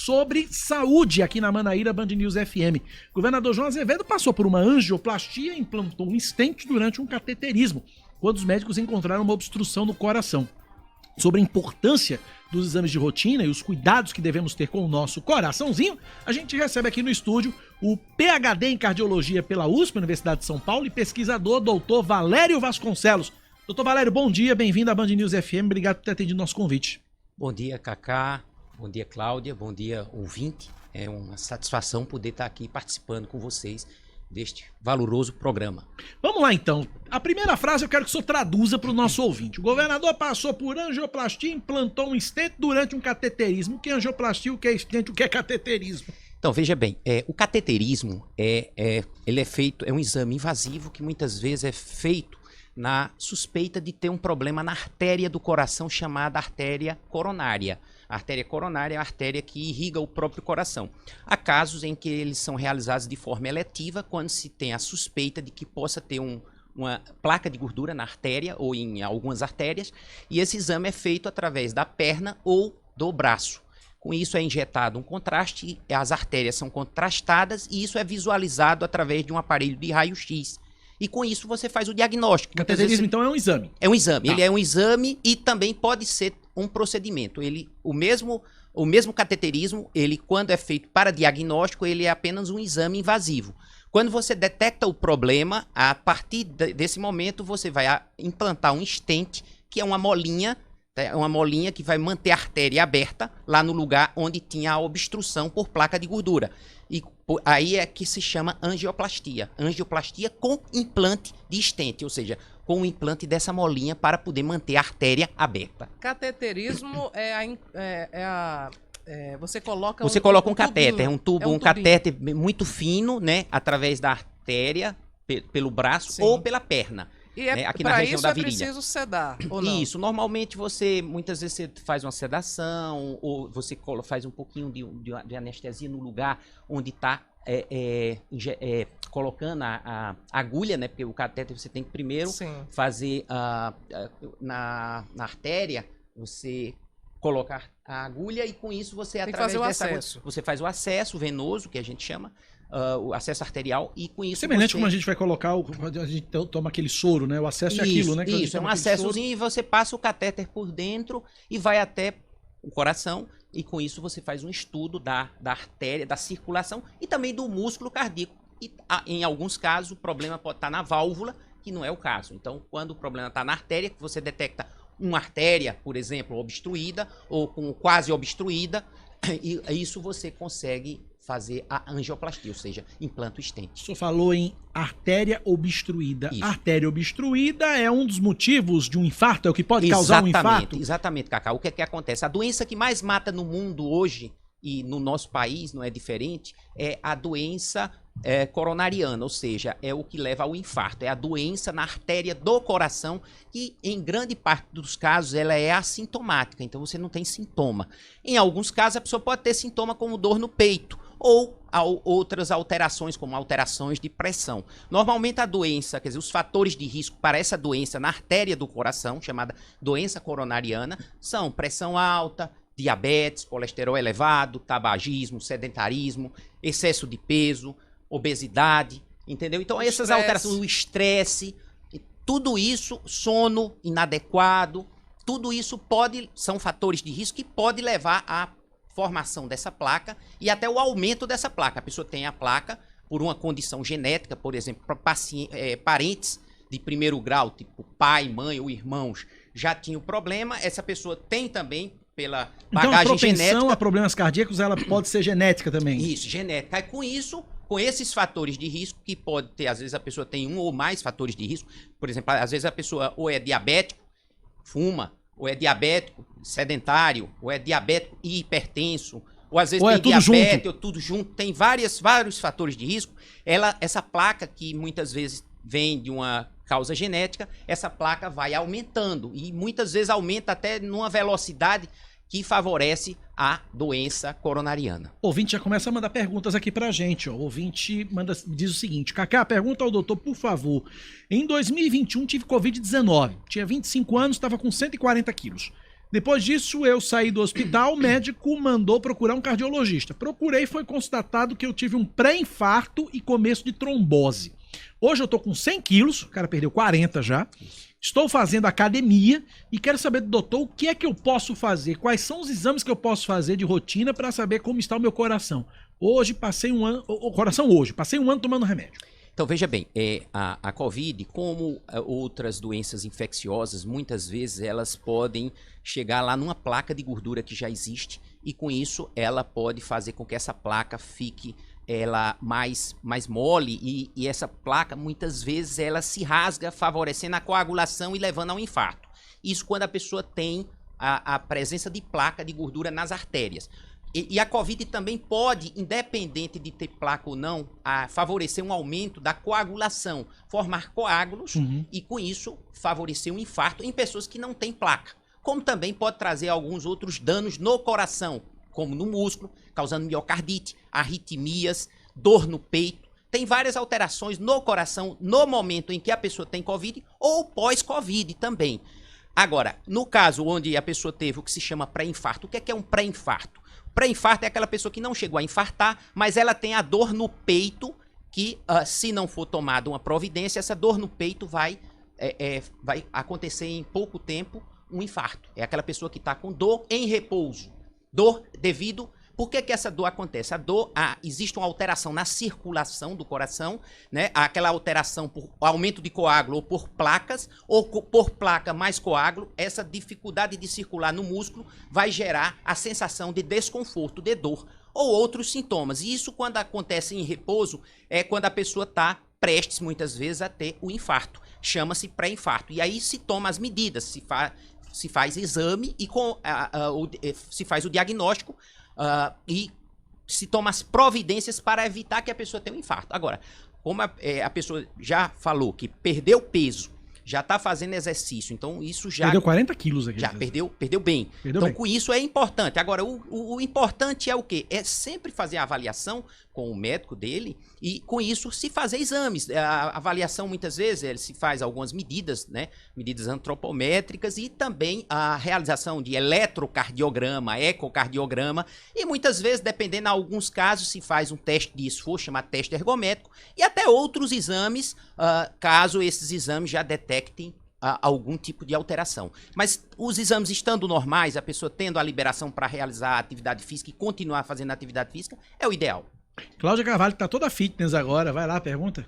sobre saúde aqui na Manaíra Band News FM. O governador João Azevedo passou por uma angioplastia e implantou um stent durante um cateterismo, quando os médicos encontraram uma obstrução no coração. Sobre a importância dos exames de rotina e os cuidados que devemos ter com o nosso coraçãozinho, a gente recebe aqui no estúdio o PhD em cardiologia pela USP, Universidade de São Paulo, e pesquisador Dr. Valério Vasconcelos. Doutor Valério, bom dia, bem-vindo à Band News FM, obrigado por ter atendido nosso convite. Bom dia, Cacá, bom dia, Cláudia, bom dia, ouvinte. É uma satisfação poder estar aqui participando com vocês deste valoroso programa. Vamos lá então. A primeira frase eu quero que o senhor traduza para o nosso ouvinte. O governador passou por angioplastia e implantou um stent durante um cateterismo. O que é angioplastia, o que é stent, o que é cateterismo? Então, veja bem, o cateterismo ele é feito, é um exame invasivo que muitas vezes é feito na suspeita de ter um problema na artéria do coração chamada artéria coronária. A artéria coronária é a artéria que irriga o próprio coração. Há casos em que eles são realizados de forma eletiva, quando se tem a suspeita de que possa ter uma placa de gordura na artéria ou em algumas artérias, e esse exame é feito através da perna ou do braço. Com isso é injetado um contraste, as artérias são contrastadas e isso é visualizado através de um aparelho de raio-x. E com isso você faz o diagnóstico. Cateterismo, então, é um exame? É um exame. Tá. Ele é um exame e também pode ser um procedimento. O mesmo cateterismo, ele, quando é feito para diagnóstico, ele é apenas um exame invasivo. Quando você detecta o problema, a partir desse momento, você vai implantar um stent, que é uma molinha que vai manter a artéria aberta lá no lugar onde tinha a obstrução por placa de gordura. E aí é que se chama angioplastia. Angioplastia com implante de stent, ou seja, com o implante dessa molinha para poder manter a artéria aberta. Cateterismo você coloca um catéter, um catéter muito fino, né, através da artéria, pelo braço. Sim. Ou pela perna. E aqui na região da virilha. Preciso sedar, ou não? Isso, normalmente muitas vezes você faz uma sedação, ou você faz um pouquinho de anestesia no lugar onde está colocando a agulha, né? Porque o catéter você tem que primeiro fazer na artéria, você colocar a agulha e com isso você, através dessa agulha, você faz o acesso venoso, que a gente chama, o acesso arterial, e com isso semelhante como a gente vai colocar, a gente toma aquele soro, né? O acesso é aquilo, né? Isso, é um acessozinho e você passa o catéter por dentro e vai até o coração, e com isso você faz um estudo da artéria, da circulação e também do músculo cardíaco. E em alguns casos o problema pode estar na válvula, que não é o caso. Então, quando o problema está na artéria, que você detecta uma artéria, por exemplo, obstruída ou quase obstruída, e isso você consegue fazer a angioplastia, ou seja, implanta o stent. O senhor falou em artéria obstruída. Isso. A artéria obstruída é um dos motivos de um infarto? É o que pode causar um infarto? Exatamente, Cacá. O que é que acontece? A doença que mais mata no mundo hoje, e no nosso país não é diferente, é a doença coronariana, ou seja, é o que leva ao infarto. É a doença na artéria do coração, que em grande parte dos casos ela é assintomática, então você não tem sintoma. Em alguns casos a pessoa pode ter sintoma como dor no peito, ou outras alterações, como alterações de pressão. Normalmente a doença, quer dizer, os fatores de risco para essa doença na artéria do coração, chamada doença coronariana, são pressão alta, diabetes, colesterol elevado, tabagismo, sedentarismo, excesso de peso, obesidade, entendeu? Então essas alterações, o estresse, tudo isso, sono inadequado, tudo isso são fatores de risco que pode levar à formação dessa placa e até o aumento dessa placa. A pessoa tem a placa por uma condição genética, por exemplo, parentes de primeiro grau, tipo pai, mãe ou irmãos, já tinham problema, essa pessoa tem também pela bagagem genética. Então a problemas cardíacos, ela pode ser genética também? Isso, genética. E com isso, com esses fatores de risco, que pode ter, às vezes a pessoa tem um ou mais fatores de risco, por exemplo, às vezes a pessoa ou é diabético, fuma, ou é diabético sedentário, ou é diabético e hipertenso, ou às vezes tem diabetes, ou tudo junto, tem vários fatores de risco. Essa placa, que muitas vezes vem de uma causa genética, essa placa vai aumentando e muitas vezes aumenta até numa velocidade que favorece a doença coronariana. O ouvinte já começa a mandar perguntas aqui pra gente. Ó. O ouvinte diz o seguinte: Cacá, pergunta ao doutor, por favor. Em 2021 tive Covid-19, tinha 25 anos, estava com 140 quilos. Depois disso, eu saí do hospital, o médico mandou procurar um cardiologista. Procurei e foi constatado que eu tive um pré-infarto e começo de trombose. Hoje eu tô com 100 quilos, o cara perdeu 40 já. Estou fazendo academia e quero saber do doutor o que é que eu posso fazer, quais são os exames que eu posso fazer de rotina para saber como está o meu coração. Hoje passei um ano, passei um ano tomando remédio. Então, veja bem, a Covid, como outras doenças infecciosas, muitas vezes elas podem chegar lá numa placa de gordura que já existe e com isso ela pode fazer com que essa placa fique mais mole e essa placa muitas vezes ela se rasga, favorecendo a coagulação e levando a um infarto. Isso quando a pessoa tem a presença de placa de gordura nas artérias. E a Covid também pode, independente de ter placa ou não, favorecer um aumento da coagulação, formar coágulos e, com isso, favorecer um infarto em pessoas que não têm placa. Como também pode trazer alguns outros danos no coração, como no músculo, causando miocardite, arritmias, dor no peito. Tem várias alterações no coração no momento em que a pessoa tem Covid ou pós-Covid também. Agora, no caso onde a pessoa teve o que se chama pré-infarto, o que é um pré-infarto? Pré-infarto é aquela pessoa que não chegou a infartar, mas ela tem a dor no peito, que se não for tomada uma providência, essa dor no peito vai acontecer em pouco tempo um infarto. É aquela pessoa que está com dor em repouso. Dor devido... Por que essa dor acontece? A dor, existe uma alteração na circulação do coração, né? Aquela alteração por aumento de coágulo ou por placas, ou por placa mais coágulo, essa dificuldade de circular no músculo vai gerar a sensação de desconforto, de dor, ou outros sintomas. E isso, quando acontece em repouso, é quando a pessoa está prestes, muitas vezes, a ter o infarto. Chama-se pré-infarto. E aí se toma as medidas, se faz exame e se faz o diagnóstico, e se toma as providências para evitar que a pessoa tenha um infarto. Agora, como a pessoa já falou que perdeu peso, já está fazendo exercício, então isso já... Perdeu 40 quilos aqui. Já perdeu bem. Com isso é importante. Agora, o importante é o quê? É sempre fazer a avaliação com o médico dele e, com isso, se fazer exames. A avaliação, muitas vezes, se faz algumas medidas, né? Medidas antropométricas e também a realização de eletrocardiograma, ecocardiograma e, muitas vezes, dependendo, em alguns casos, se faz um teste de esforço, chamado teste ergométrico e até outros exames, caso esses exames já detectem algum tipo de alteração. Mas os exames estando normais, a pessoa tendo a liberação para realizar a atividade física e continuar fazendo a atividade física, é o ideal. Cláudia Carvalho, que tá toda fitness agora, vai lá, pergunta.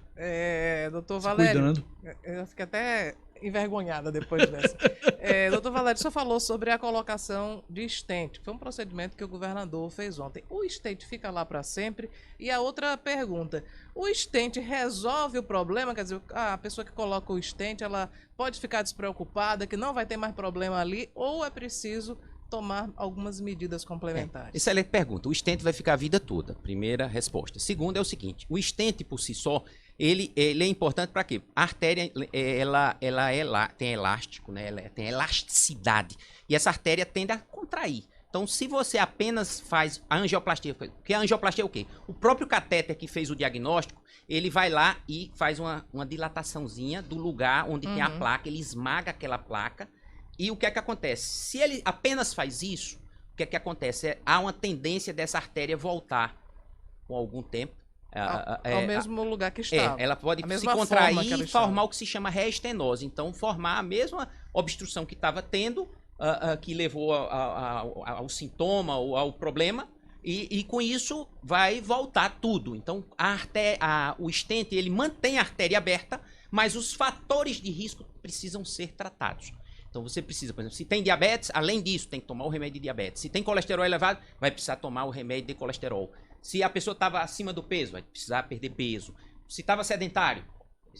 Doutor Se Valério, cuidando. eu fiquei até envergonhada depois dessa. Doutor Valério, o senhor falou sobre a colocação de stent. Foi um procedimento que o governador fez ontem. O stent fica lá para sempre? E a outra pergunta, o stent resolve o problema? Quer dizer, a pessoa que coloca o stent, ela pode ficar despreocupada, que não vai ter mais problema ali, ou é preciso tomar algumas medidas complementares? Excelente pergunta. O stent vai ficar a vida toda. Primeira resposta. Segunda é o seguinte, o stent por si só, ele é importante para quê? A artéria, ela tem elástico, né? Ela tem elasticidade. E essa artéria tende a contrair. Então, se você apenas faz a angioplastia, porque a angioplastia é o quê? O próprio catéter que fez o diagnóstico, ele vai lá e faz uma dilataçãozinha do lugar onde tem a placa, ele esmaga aquela placa. E o que é que acontece? Se ele apenas faz isso, o que é que acontece? Há uma tendência dessa artéria voltar com algum tempo. Ao mesmo lugar que estava. Ela pode se contrair e formar o que se chama reestenose. Então, formar a mesma obstrução que estava tendo, que levou ao sintoma ou ao problema, e com isso vai voltar tudo. Então, o stent, ele mantém a artéria aberta, mas os fatores de risco precisam ser tratados. Então você precisa, por exemplo, se tem diabetes, além disso, tem que tomar o remédio de diabetes. Se tem colesterol elevado, vai precisar tomar o remédio de colesterol. Se a pessoa estava acima do peso, vai precisar perder peso. Se estava sedentário,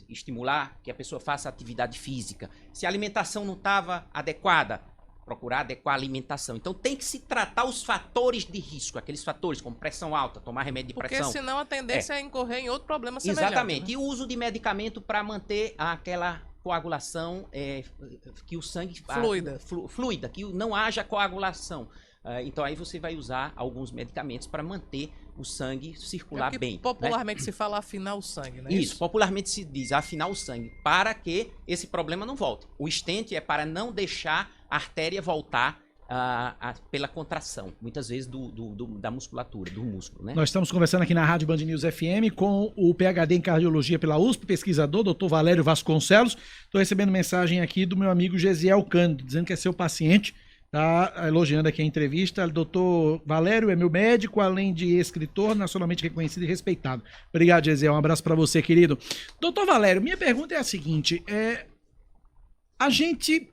estimular que a pessoa faça atividade física. Se a alimentação não estava adequada, procurar adequar a alimentação. Então tem que se tratar os fatores de risco, aqueles fatores como pressão alta, tomar remédio de pressão. Porque senão a tendência é incorrer em outro problema semelhante. Exatamente. Né? E o uso de medicamento para manter aquela coagulação, que o sangue... Fluida, que não haja coagulação. Então aí você vai usar alguns medicamentos para manter o sangue circular bem. Popularmente se fala afinar o sangue, né? Isso, popularmente se diz afinar o sangue, para que esse problema não volte. O stent é para não deixar a artéria voltar pela contração, muitas vezes da musculatura, do músculo, né? Nós estamos conversando aqui na Rádio Band News FM com o PhD em Cardiologia pela USP, pesquisador, Dr. Valério Vasconcelos. Estou recebendo mensagem aqui do meu amigo Gesiel Cândido, dizendo que é seu paciente, tá elogiando aqui a entrevista. Dr. Valério é meu médico, além de escritor, nacionalmente reconhecido e respeitado. Obrigado, Gesiel, um abraço para você, querido. Dr. Valério, minha pergunta é a seguinte, a gente...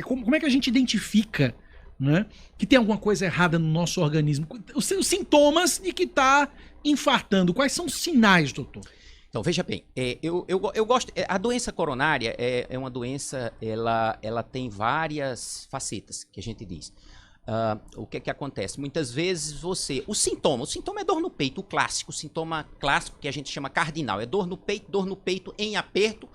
como é que a gente identifica, né, que tem alguma coisa errada no nosso organismo? Os sintomas de que está infartando, quais são os sinais, doutor? Então, veja bem, eu gosto... A doença coronária é uma doença, ela tem várias facetas, que a gente diz. O que acontece? Muitas vezes o sintoma é dor no peito, o clássico, o sintoma clássico que a gente chama cardinal, é dor no peito em aperto,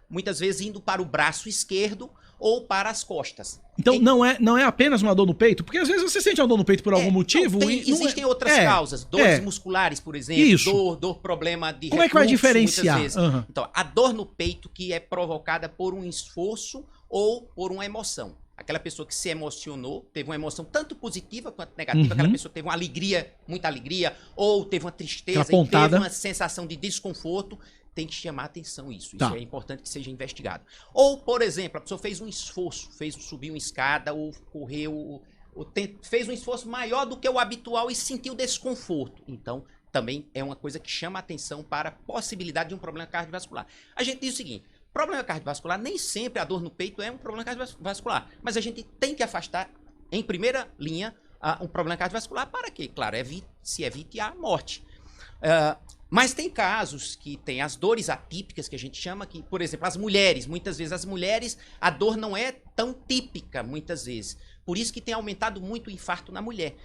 muitas vezes indo para o braço esquerdo, ou para as costas. Então não é apenas uma dor no peito? Porque às vezes você sente uma dor no peito por algum motivo. Existem outras causas, dores musculares, por exemplo, dor problema de Como é que vai diferenciar? Uhum. Então, a dor no peito que é provocada por um esforço ou por uma emoção. Aquela pessoa que se emocionou, teve uma emoção tanto positiva quanto negativa, aquela pessoa teve uma alegria, muita alegria, ou teve uma tristeza e teve uma sensação de desconforto, tem que chamar atenção isso. Isso é importante que seja investigado. Ou, por exemplo, a pessoa fez um esforço, subiu uma escada, ou correu, fez um esforço maior do que o habitual e sentiu desconforto. Então, também é uma coisa que chama atenção para a possibilidade de um problema cardiovascular. A gente diz o seguinte, problema cardiovascular, nem sempre a dor no peito é um problema cardiovascular, mas a gente tem que afastar, em primeira linha, um problema cardiovascular para que, claro, se evite a morte. Mas tem casos que tem as dores atípicas, que a gente chama, que, por exemplo, muitas vezes as mulheres, a dor não é tão típica, muitas vezes. Por isso que tem aumentado muito o infarto na mulher.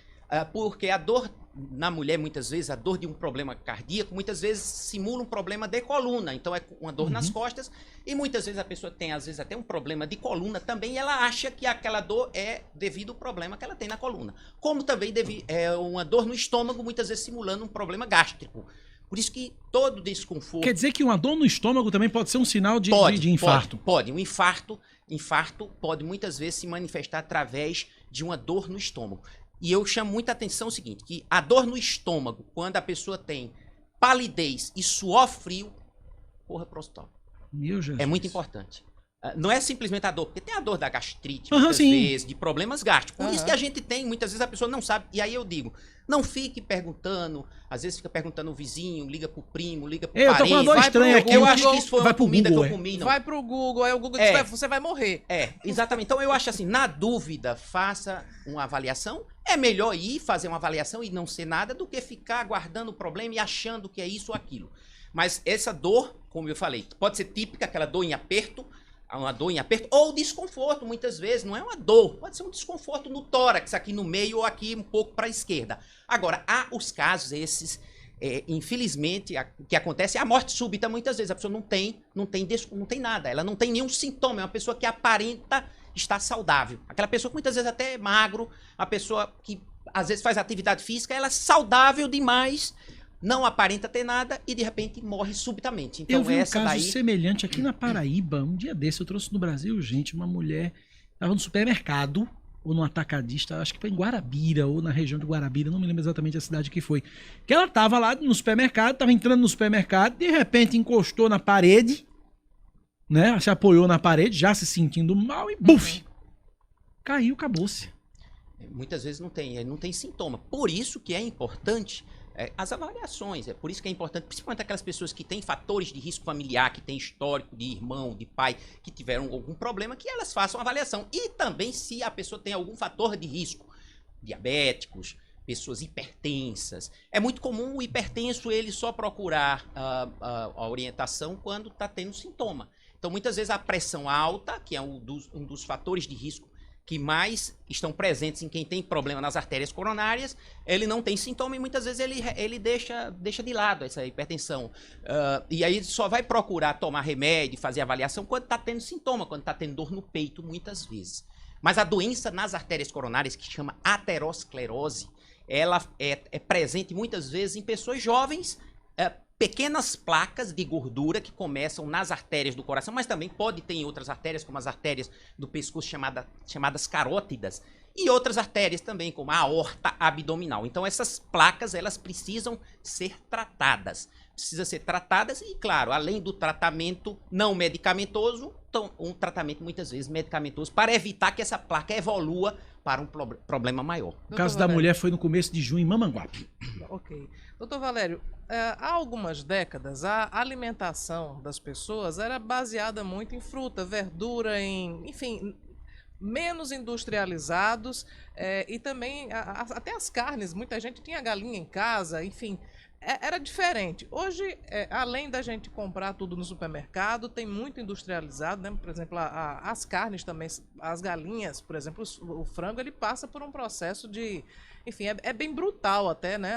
Porque a dor na mulher, muitas vezes, a dor de um problema cardíaco, muitas vezes simula um problema de coluna. Então é uma dor nas costas e muitas vezes a pessoa tem, às vezes, até um problema de coluna também e ela acha que aquela dor é devido ao problema que ela tem na coluna. Como também é uma dor no estômago, muitas vezes simulando um problema gástrico. Por isso que todo desconforto... Quer dizer que uma dor no estômago também pode ser um sinal de infarto? Pode. Um infarto pode muitas vezes se manifestar através de uma dor no estômago. E eu chamo muita atenção o seguinte, que a dor no estômago, quando a pessoa tem palidez e suor frio, corra para o hospital. Meu Jesus. É muito importante. Não é simplesmente a dor, porque tem a dor da gastrite, muitas vezes, de problemas gástricos. Por isso que a gente tem, muitas vezes a pessoa não sabe. E aí eu digo, não fique perguntando, às vezes fica perguntando o vizinho, liga pro primo, liga pro parente. Eu tô com uma dor estranha aqui. Eu acho que isso foi uma comida Google, que eu comi. Não. Vai pro Google, aí o Google diz, você vai morrer. Exatamente. Então eu acho assim, na dúvida, faça uma avaliação. É melhor ir fazer uma avaliação e não ser nada do que ficar aguardando o problema e achando que é isso ou aquilo. Mas essa dor, como eu falei, pode ser típica, aquela dor em aperto, ou desconforto, muitas vezes, não é uma dor, pode ser um desconforto no tórax, aqui no meio ou aqui um pouco para a esquerda. Agora, há os casos esses, infelizmente, o que acontece é a morte súbita, muitas vezes, a pessoa não tem nada, ela não tem nenhum sintoma, é uma pessoa que aparenta estar saudável. Aquela pessoa que muitas vezes até é magro, a pessoa que às vezes faz atividade física, ela é saudável demais, não aparenta ter nada e de repente morre subitamente. Então, eu vi um caso semelhante aqui na Paraíba. Um dia desse eu trouxe no Brasil, gente, uma mulher estava no supermercado ou no atacadista, acho que foi em Guarabira ou na região de Guarabira, não me lembro exatamente a cidade que foi. Que ela estava lá no supermercado, estava entrando no supermercado, de repente encostou na parede, né? Se apoiou na parede, já se sentindo mal e buf! Caiu, acabou-se. Muitas vezes não tem sintoma. Por isso que é importante as avaliações. É por isso que é importante, principalmente aquelas pessoas que têm fatores de risco familiar, que têm histórico de irmão, de pai, que tiveram algum problema, que elas façam avaliação. E também se a pessoa tem algum fator de risco, diabéticos, pessoas hipertensas. É muito comum o hipertenso ele só procurar a orientação quando está tendo sintoma. Então, muitas vezes a pressão alta, que é um dos fatores de risco que mais estão presentes em quem tem problema nas artérias coronárias, ele não tem sintoma e muitas vezes ele deixa de lado essa hipertensão. E aí só vai procurar tomar remédio, fazer avaliação quando está tendo sintoma, quando está tendo dor no peito, muitas vezes. Mas a doença nas artérias coronárias, que chama aterosclerose, ela é presente muitas vezes em pessoas jovens, pequenas placas de gordura que começam nas artérias do coração, mas também pode ter em outras artérias, como as artérias do pescoço chamadas carótidas, e outras artérias também, como a aorta abdominal. Então essas placas, elas precisam ser tratadas. E, claro, além do tratamento não medicamentoso, então, um tratamento muitas vezes medicamentoso para evitar que essa placa evolua para um problema maior. O caso da mulher foi no começo de junho em Mamanguape. Ok. Doutor Valério, há algumas décadas a alimentação das pessoas era baseada muito em fruta, verdura, enfim, menos industrializados e também até as carnes. Muita gente tinha galinha em casa, enfim, era diferente. Hoje, além da gente comprar tudo no supermercado, tem muito industrializado, né? Por exemplo, as carnes também, as galinhas, por exemplo, o frango, ele passa por um processo de... Enfim, é bem brutal até, né?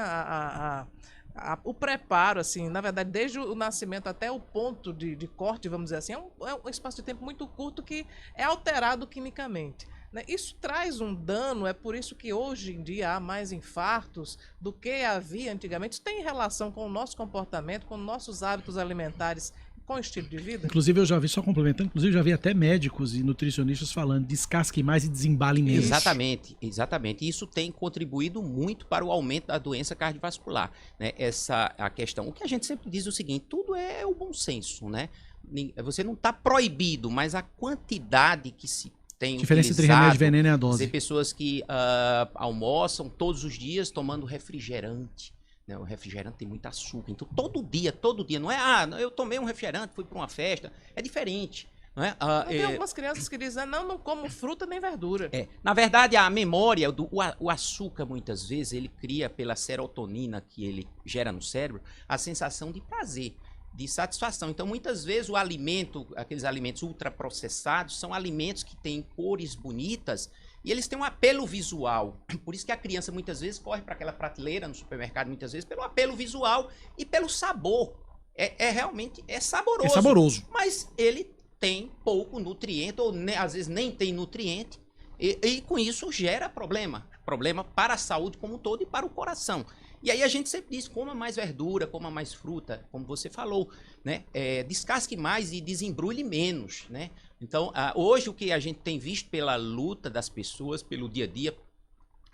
O preparo, assim, na verdade, desde o nascimento até o ponto de corte, vamos dizer assim, é um espaço de tempo muito curto que é alterado quimicamente. Né? Isso traz um dano, é por isso que hoje em dia há mais infartos do que havia antigamente. Isso tem relação com o nosso comportamento, com nossos hábitos alimentares, com o estilo de vida? Inclusive, eu já vi, só complementando, inclusive já vi até médicos e nutricionistas falando, descasque mais e desembale menos. Exatamente. Isso tem contribuído muito para o aumento da doença cardiovascular, né? A questão. O que a gente sempre diz é o seguinte, tudo é o bom senso, né? Você não está proibido, mas a quantidade que se tem diferença entre remédio, veneno e a dose. Tem pessoas que almoçam todos os dias tomando refrigerante. Né? O refrigerante tem muito açúcar. Então, todo dia. Não é, eu tomei um refrigerante, fui para uma festa. É diferente. Não é? Tem algumas crianças que dizem, não como fruta nem verdura. Na verdade, a memória, o açúcar, muitas vezes, ele cria, pela serotonina que ele gera no cérebro, a sensação de prazer, de satisfação. Então, muitas vezes, o alimento, aqueles alimentos ultraprocessados, são alimentos que têm cores bonitas e eles têm um apelo visual. Por isso que a criança, muitas vezes, corre para aquela prateleira no supermercado, muitas vezes, pelo apelo visual e pelo sabor. Realmente saboroso. É saboroso. Mas ele tem pouco nutriente, ou às vezes nem tem nutriente, e com isso gera problema. Problema para a saúde como um todo e para o coração. E aí a gente sempre diz, coma mais verdura, coma mais fruta, como você falou, né? Descasque mais e desembrulhe menos, né? Então, hoje o que a gente tem visto pela luta das pessoas, pelo dia a dia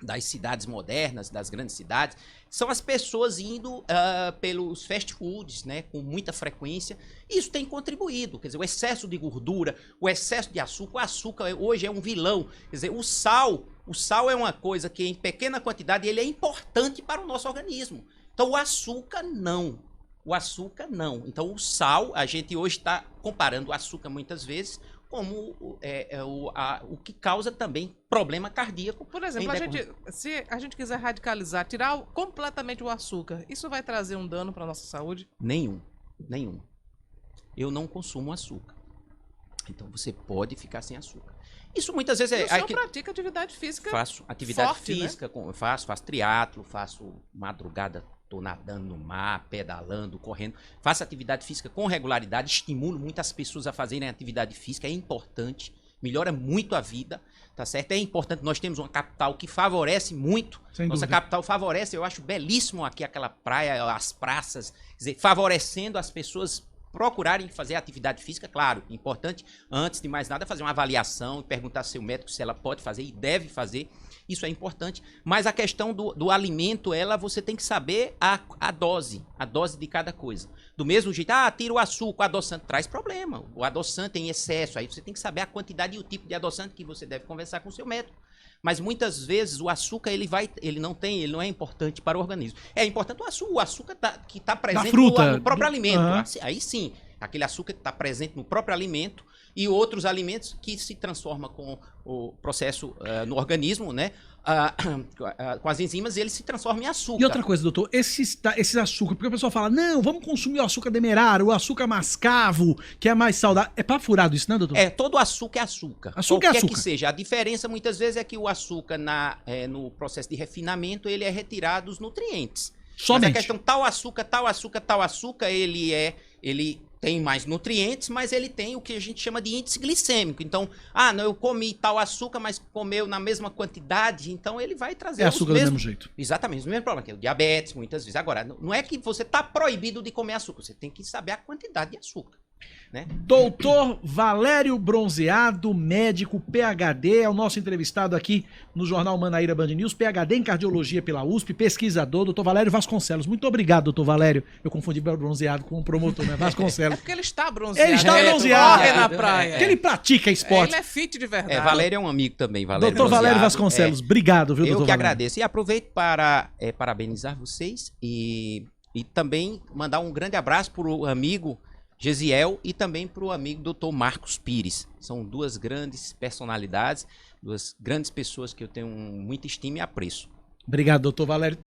das cidades modernas, das grandes cidades, são as pessoas indo pelos fast foods, né, com muita frequência. Isso tem contribuído, quer dizer, o excesso de gordura, o excesso de açúcar. O açúcar hoje é um vilão. Quer dizer, o sal é uma coisa que em pequena quantidade ele é importante para o nosso organismo. Então o açúcar não. Então o sal, a gente hoje está comparando o açúcar muitas vezes como o que causa também problema cardíaco. Por exemplo, se a gente quiser radicalizar, tirar completamente o açúcar, isso vai trazer um dano para a nossa saúde? Nenhum. Eu não consumo açúcar. Então você pode ficar sem açúcar. Isso muitas vezes o senhor pratica atividade física? Faço atividade forte, física, né? faço triatlo, faço madrugada, estou nadando no mar, pedalando, correndo. Faço atividade física com regularidade, estimulo muitas pessoas a fazerem atividade física, é importante, melhora muito a vida, tá certo? É importante, nós temos uma capital que favorece muito, nossa capital favorece, eu acho belíssimo aqui aquela praia, as praças, quer dizer, favorecendo as pessoas procurarem fazer atividade física, claro, importante, antes de mais nada, fazer uma avaliação e perguntar ao seu médico se ela pode fazer e deve fazer, isso é importante, mas a questão do alimento, você tem que saber a dose de cada coisa. Do mesmo jeito, tira o açúcar, o adoçante traz problema, o adoçante em excesso, aí você tem que saber a quantidade e o tipo de adoçante que você deve conversar com o seu médico. Mas muitas vezes o açúcar ele não é importante para o organismo. É importante o açúcar que está presente no próprio alimento. Aí sim, aquele açúcar que está presente no próprio alimento e outros alimentos que se transformam com o processo no organismo, né? Com as enzimas, ele se transforma em açúcar. E outra coisa, doutor, esses açúcar, porque o pessoal fala, não, vamos consumir o açúcar demerara, o açúcar mascavo, que é mais saudável. É pra furado isso, né, doutor? Todo açúcar é açúcar. Qualquer que seja. A diferença, muitas vezes, é que o açúcar, no processo de refinamento, ele é retirado os nutrientes. Somente. Mas a questão, tal açúcar, ele tem mais nutrientes, mas ele tem o que a gente chama de índice glicêmico. Então, não, eu comi tal açúcar, mas comeu na mesma quantidade, então ele vai trazer açúcar do mesmo jeito. Exatamente, o mesmo problema, que é o diabetes, muitas vezes. Agora, não é que você está proibido de comer açúcar, você tem que saber a quantidade de açúcar, né? Doutor Valério Bronzeado, médico, PhD, é o nosso entrevistado aqui no Jornal Manaíra Band News, PhD em cardiologia pela USP, pesquisador, doutor Valério Vasconcelos. Muito obrigado, doutor Valério. Eu confundi bronzeado com o promotor, né? É Vasconcelos. porque ele está bronzeado. Ele está bronzeado. Ele corre na praia. Porque ele pratica esporte. Ele é fit de verdade. Valério é um amigo também, Valério. Doutor Valério Bronzeado, Vasconcelos, obrigado, viu, eu doutor que Valério? agradeço. E aproveito para parabenizar vocês e também mandar um grande abraço para o amigo Gesiel e também para o amigo Dr. Marcos Pires. São duas grandes personalidades, duas grandes pessoas que eu tenho muita estima e apreço. Obrigado, doutor Valério.